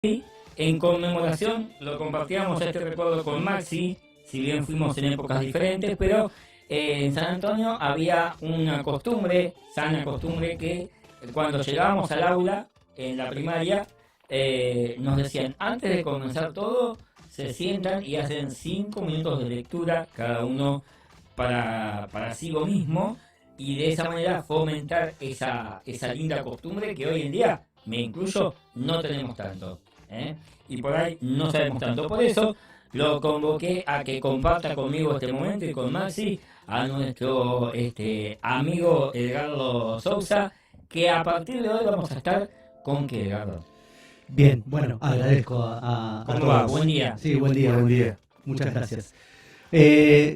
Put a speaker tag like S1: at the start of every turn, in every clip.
S1: En conmemoración lo compartíamos este recuerdo con Maxi, si bien fuimos en épocas diferentes, pero en San Antonio había una costumbre, sana costumbre, que cuando llegábamos al aula, en la primaria, nos decían, antes de comenzar todo, se sientan y hacen 5 minutos de lectura, cada uno para sí mismo, y de esa manera fomentar esa linda costumbre que hoy en día, me incluyo, no tenemos tanto. Y por ahí no sabemos tanto. Por eso lo convoqué a que comparta conmigo este momento y con Maxi a nuestro amigo Edgardo Sousa, que a partir de hoy vamos a estar con que Edgardo.
S2: Bien, bueno, agradezco a
S1: ¿Cómo
S2: todos.
S1: va? Buen día.
S2: Sí, buen día. Muchas gracias.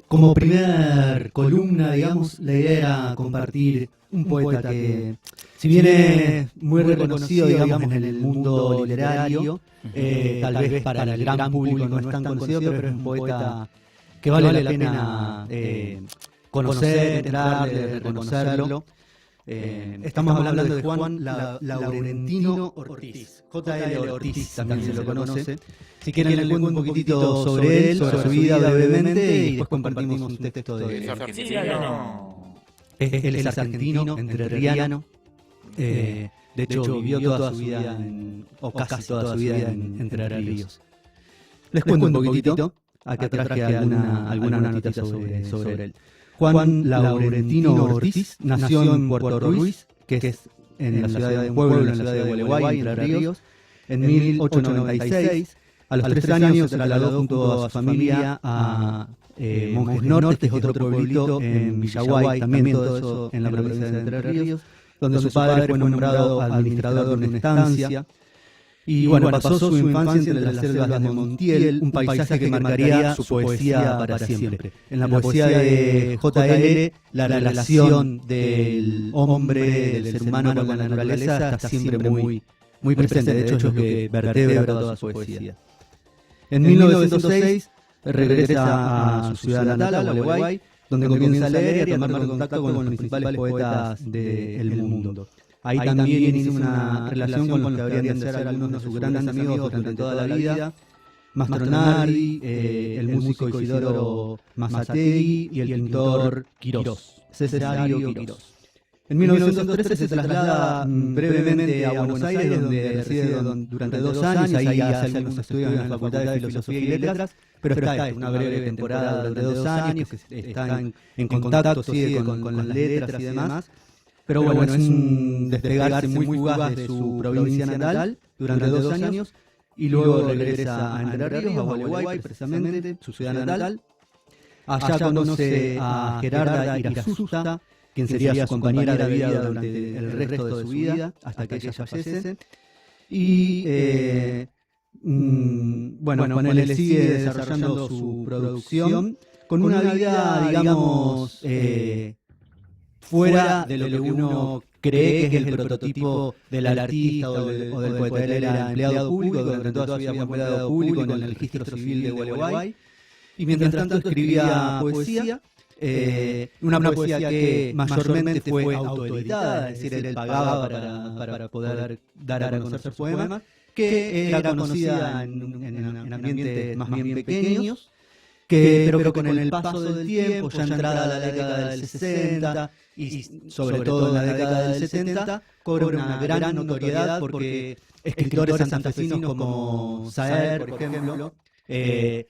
S2: Como primer columna, digamos, la idea era compartir un poeta que, si bien es muy reconocido, digamos, en el mundo literario, tal vez para el gran público no es tan conocido, pero es un poeta que vale la pena conocer, entrarle, reconocerlo. Estamos hablando de Juan Laurentino Ortiz, J.L. Ortiz también se lo conoce. Si quieren le cuento un poquitito sobre él, sobre su vida brevemente y después compartimos un texto de él. Él es argentino, entrerriano. De hecho vivió toda su vida, o casi toda su vida en Entre Ríos. Les cuento un poquitito, acá traje alguna notita sobre él. Juan Laurentino Ortiz nació en Puerto Ruiz, que es en la ciudad de Pueblo, en la ciudad de Gualeguay, Entre Ríos, en 1896. A los 3 años se trasladó junto a su familia a Monjes Norte, que es otro pueblito en Villaguay, también todo eso en la provincia de Entre Ríos, donde su padre fue nombrado administrador de una estancia. Y bueno, pasó su infancia entre las selvas de Montiel, un paisaje que marcaría su poesía para siempre. En la poesía de J.L., la relación del hombre, del ser humano con la naturaleza está siempre muy presente. De hecho, es lo que vertebra toda su poesía. En 1906 regresa a su ciudad natal, a Gualeguay, donde comienza a leer y a tomar contacto con los principales poetas del mundo. Ahí también inicia una relación con los que habrían de ser algunos de sus grandes amigos durante toda la vida: Mastronardi, el músico Isidoro Mazzategui y el pintor Quirós, Cesario Quirós. En 1913 se traslada brevemente a Buenos Aires, donde reside durante 2 años. Ahí hace algunos estudios en la Facultad de Filosofía y Letras, pero está una breve temporada durante 2 años, que está en contacto, sigue con las letras y demás. Pero bueno, es un despegarse muy fugaz de su provincia natal durante 2 años y luego regresa a Entre Ríos, a Gualeguay, precisamente, su ciudad natal. Allá conoce a Gerarda Irasusta, quien sería su compañera de vida durante el resto de su vida, hasta que ella fallece. Y bueno, con él sigue desarrollando su producción con una vida, digamos, fuera de lo que uno cree que es el prototipo del artista o del poeta. Él era empleado público, durante toda su vida fue empleado público en el registro civil de Gualeguay, y mientras tanto escribía poesía, una poesía que mayormente fue autoeditada, es decir, él pagaba para poder dar a conocer sus poemas, que era conocida en ambientes más bien pequeños, pero que con el paso del tiempo, ya entrada la década del 60 y sobre todo en la década del 70, cobra una gran notoriedad porque escritores santafesinos como Saer, por ejemplo,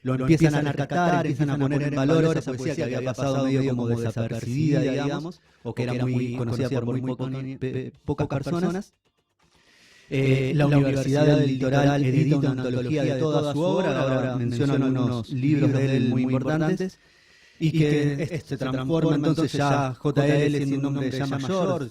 S2: lo empiezan a rescatar, empiezan a poner en valor esa poesía que había pasado medio como desapercibida, digamos, o que era muy conocida por muy pocas personas. La Universidad del Litoral edita una antología de toda su obra, ahora menciono algunos libros de él muy importantes, y que se transforma entonces ya J.L., siendo un hombre ya mayor,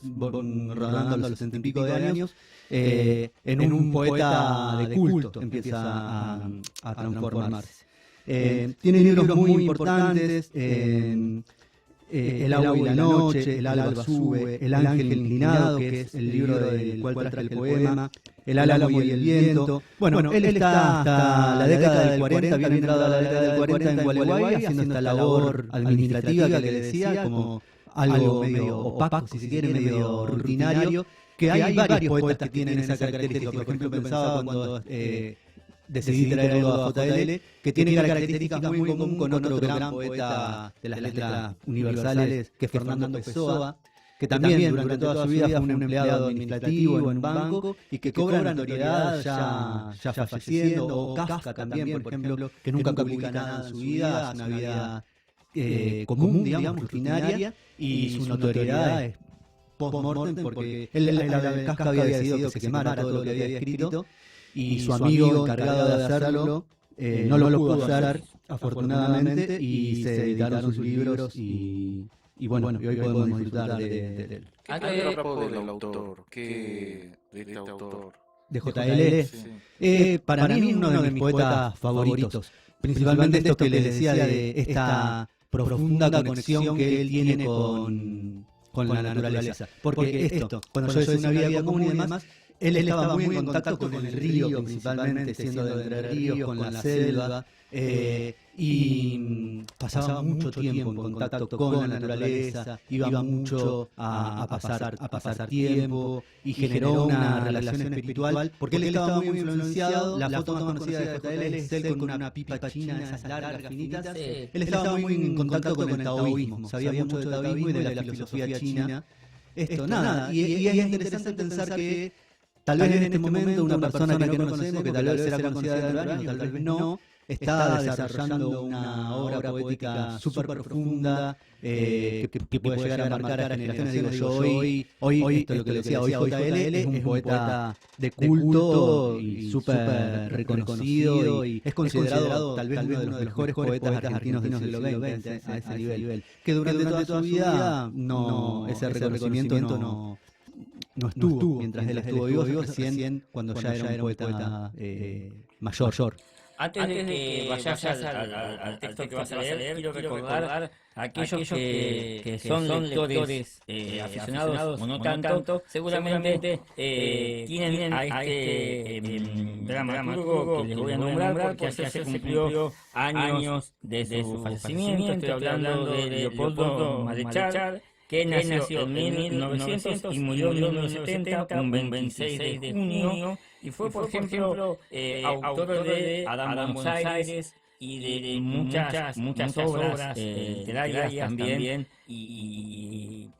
S2: rodando los 60 y pico de años, en un poeta de culto, empieza a transformarse. Tiene libros muy importantes: El agua y la noche, El alba sube, El ángel inclinado, que es el libro del cual traje el poema, El álamo y el viento. Bueno, él está hasta la década del 40, había entrado a la década del 40 en Gualeguay, haciendo esta labor administrativa que le decía, como algo medio opaco, si se quiere, medio rutinario, que hay varios poetas que tienen esa característica. Por ejemplo, pensaba cuando decidí traerlo a JL, que tiene características muy común con otro gran poeta de las letras universales, que es Fernando Pessoa, que también durante toda su vida fue un empleado administrativo en un banco y que cobra notoriedad ya falleciendo, o Kafka también, por ejemplo, que nunca publica nada en su vida, hace una vida común, digamos, rutinaria, y su notoriedad es post-mortem, porque Kafka había decidido que se quemara todo lo que había escrito, y su amigo encargado de hacerlo no lo pudo hacer, afortunadamente, y se dedicaron sus libros y bueno, y hoy podemos disfrutar de él.
S3: ¿Qué atrapó del autor? ¿Qué de este autor?
S2: De JL.
S3: Sí.
S2: Para mí es uno de mis poetas favoritos, principalmente esto que les decía de esta profunda conexión que él tiene con la naturaleza. Porque esto, cuando yo decía una vida común y demás, él estaba muy en contacto con el río, principalmente, siendo de Entre Ríos, con la selva, y pasaba mucho tiempo en contacto con la naturaleza, iba mucho a pasar tiempo, y generó una relación espiritual, porque él estaba muy influenciado. La foto más conocida de JL es él con una pipa china, esas largas, finitas. Él estaba muy en contacto con el taoísmo, sabía mucho del taoísmo y de la filosofía china. Y es interesante pensar que tal vez en este momento una persona que no conocemos, que tal vez será conocida de años, tal vez no, está desarrollando una obra poética súper profunda, que puede llegar a marcar a generaciones. Digo yo, hoy esto es lo que decía, hoy JL es un poeta de culto y súper reconocido, y es considerado tal vez uno de los mejores poetas argentinos del siglo XX, a ese nivel. Que durante toda su vida ese reconocimiento no estuvo, mientras él estuvo vivo, recién cuando ya era un poeta mayor.
S1: Antes de que vayas al texto que vas a leer, quiero recordar a aquellos que son lectores aficionados o no tanto, seguramente tienen a este dramaturgo que les voy a nombrar, porque ayer se cumplió años de su fallecimiento. Estoy hablando de Leopoldo Marechal, que nació en 1900 y murió en 1970, un 26 de junio, y fue, por ejemplo, autor de Adán Buenos Aires y de muchas obras literarias también, y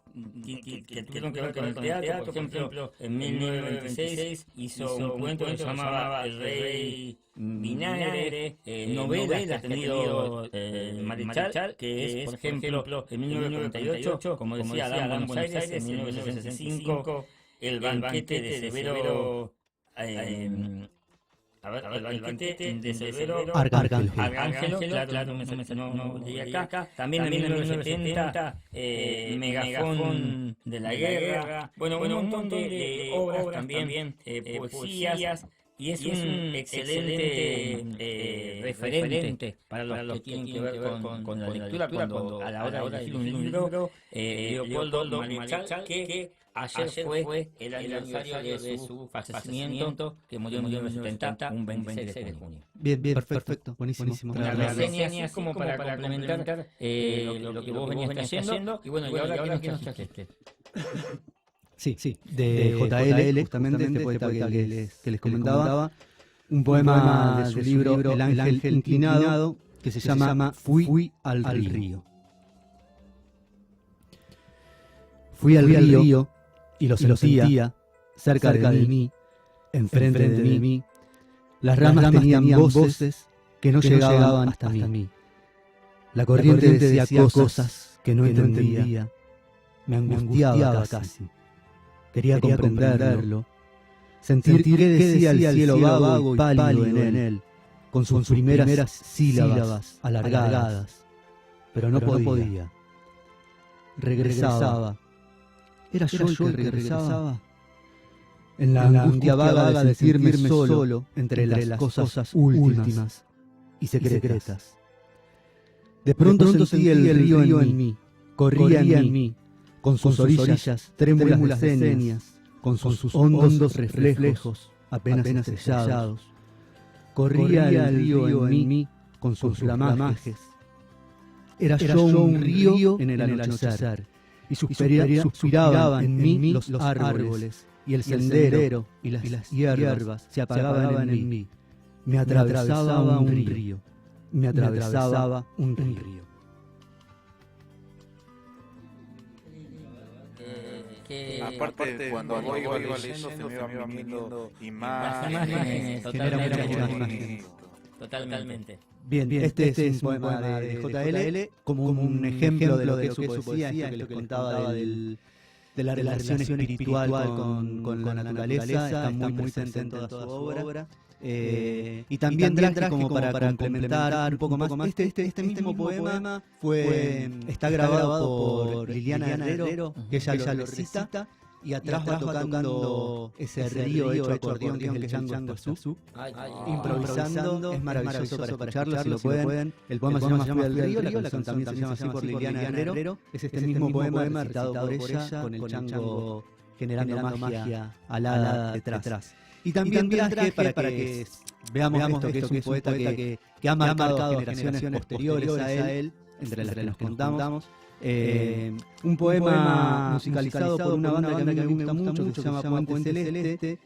S1: que tuvieron que ver con el teatro. Por ejemplo, en 1926 hizo un cuento que se llamaba El Rey Vinagre, novelas que ha tenido Marechal, que es, por ejemplo, en 1938, como decía, Adán Buenos Aires, en 1965, El banquete de Severo, el banquete de Severo Arcángelo, claro, no leí acá. También en 1970, Megafón de la Guerra. Bueno, un montón de obras también, poesías. Y es un excelente referente para los que tienen que ver con la lectura, cuando a la hora de elegir un libro. Leopoldo Marechal, que ayer fue el aniversario de su fallecimiento, que murió en 1970, un 26 de junio.
S2: Bien, perfecto, buenísimo.
S1: Una reseña así como para complementar lo que vos venías haciendo. Y bueno, y ahora ¿qué nos trajiste?
S2: Sí, de JL, justamente este poeta que les comentaba, un poema de su libro El Ángel Inclinado, que se llama Fui al río. Fui al río y lo sentía cerca de mí, enfrente de mí. Las ramas tenían voces que no llegaban hasta mí. La corriente decía cosas que no entendía. Me angustiaba casi. Quería comprenderlo, sentir qué decía el cielo vago y pálido en él, con sus primeras sílabas alargadas, pero no podía. Regresaba. ¿Era yo el que regresaba? En la angustia vaga de sentirme solo entre las cosas últimas y secretas. De pronto sentí el río en mí, corría en mí, con sus orillas trémulas de señas, con sus hondos reflejos apenas estrellados. Corría el río en mí con sus ramajes. Era yo un río en el anochecer, y suspiraban en mí los árboles, y el sendero y las hierbas se apagaban en mí. Me atravesaba un río. Me atravesaba un río.
S3: Aparte, cuando iba leyendo, se me iban viniendo imágenes.
S1: Totalmente.
S2: Bien, este es un poema de JL como un ejemplo de lo que es su poesía, esto que les contaba de la relación espiritual con la naturaleza, está muy presente en toda su obra. Y también traje como para complementar un poco más. Este mismo poema está grabado por Liliana Herrero, que ella lo recita, y atrás va tocando ese río hecho acordeón que es el Chango Escazú, improvisando. Es maravilloso para escucharlo, si lo pueden. El poema se llama Fui al río, la canción también se llama así por Liliana Herrero. Es este mismo poema recitado por ella, con el chango generando magia alada detrás. Y también traje para que veamos esto, que es un poeta que ha marcado generaciones posteriores a él, entre las que nos contamos. Un poema musicalizado por una banda que a mí me gusta mucho, que se llama Puente Celeste.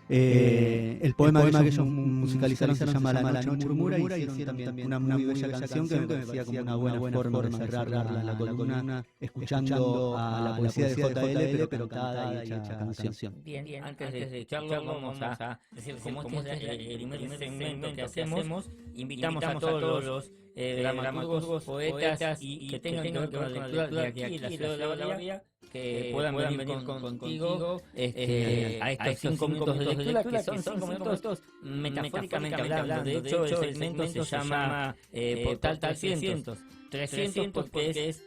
S2: El poema que ellos musicalizaron se llama La Noche Murmura, y hicieron también una muy bella canción que me parecía como una buena forma de cerrar la columna, escuchando a la poesía de JL, pero cantada y hecha canción.
S1: Bien, antes de escucharlo, vamos a decir cómo es el primer segmento que hacemos. Invitamos a todos los dramaturgos, poetas y que tengan que ver con la lectura de aquí en la ciudad de La Bahía, que puedan venir contigo a estos 5 minutos de lectura, que son 5 minutos metafóricamente hablando. De hecho, el segmento se llama Portal 300. 300 porque es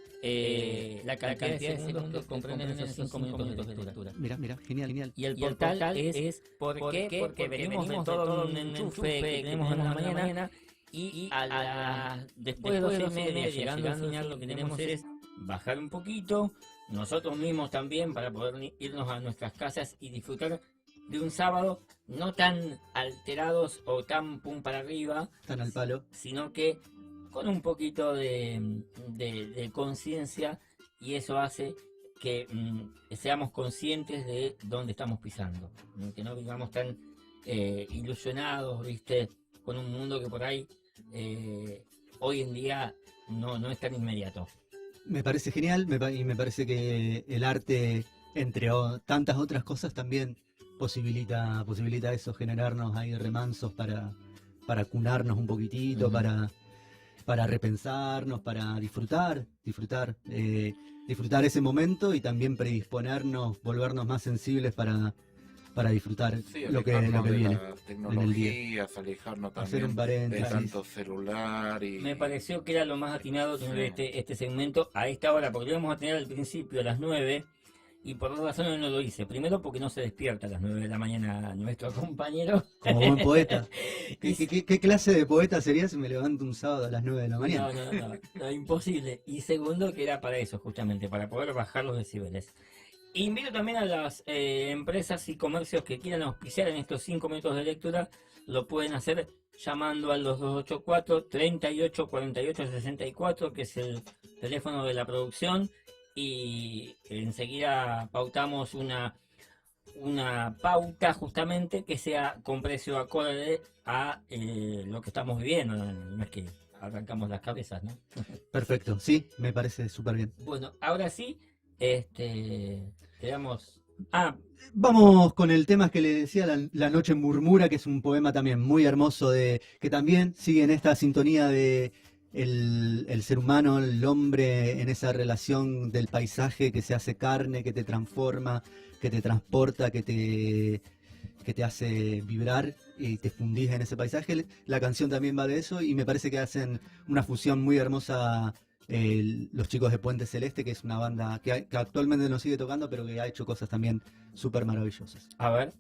S1: la cantidad de segundos que comprenden esos 5 minutos de lectura.
S2: Mira, genial.
S1: Y el portal es ¿por qué? Porque venimos de todo un enchufe que tenemos en la mañana, y después de 12:30, llegando al final, lo que tenemos es bajar un poquito, nosotros mismos también, para poder irnos a nuestras casas y disfrutar de un sábado no tan alterados o tan pum para arriba,
S2: Tan al palo,
S1: sino que con un poquito de conciencia, y eso hace que seamos conscientes de dónde estamos pisando, que no vivamos tan ilusionados, ¿viste? Con un mundo que por ahí hoy en día no es tan inmediato.
S2: Me parece genial, y me parece que el arte, entre tantas otras cosas, también posibilita eso, generarnos ahí remansos para cunarnos un poquitito, para repensarnos, para disfrutar ese momento, y también predisponernos, volvernos más sensibles para disfrutar lo que viene
S3: las tecnologías, alejarnos
S2: hacer un
S3: también de
S2: paréntesis.
S3: tanto celular y...
S1: Me pareció que era lo más atinado tener este segmento a esta hora, porque lo íbamos a tener al principio a las 9, y por dos razones no lo hice. Primero, porque no se despierta a las 9 de la mañana nuestro compañero.
S2: Como buen poeta. ¿Qué clase de poeta sería si me levanto un sábado a las 9 de la mañana?
S1: No, imposible. Y segundo, que era para eso, justamente, para poder bajar los decibeles. Invito también a las empresas y comercios que quieran auspiciar en estos 5 minutos de lectura. Lo pueden hacer llamando al 2284-3848-64, que es el teléfono de la producción, y enseguida pautamos una pauta justamente que sea con precio acorde a lo que estamos viviendo. No es que arrancamos las cabezas, ¿no?
S2: Perfecto, sí, me parece súper bien.
S1: Bueno, ahora sí, te damos...
S2: Vamos con el tema que le decía, La Noche Murmura, que es un poema también muy hermoso, que también sigue en esta sintonía de el ser humano, el hombre, en esa relación del paisaje que se hace carne, que te transforma, que te transporta, que te hace vibrar y te fundís en ese paisaje. La canción también va de eso, y me parece que hacen una fusión muy hermosa los chicos de Puente Celeste, que es una banda que actualmente no sigue tocando, pero que ha hecho cosas también súper maravillosas.
S1: A ver.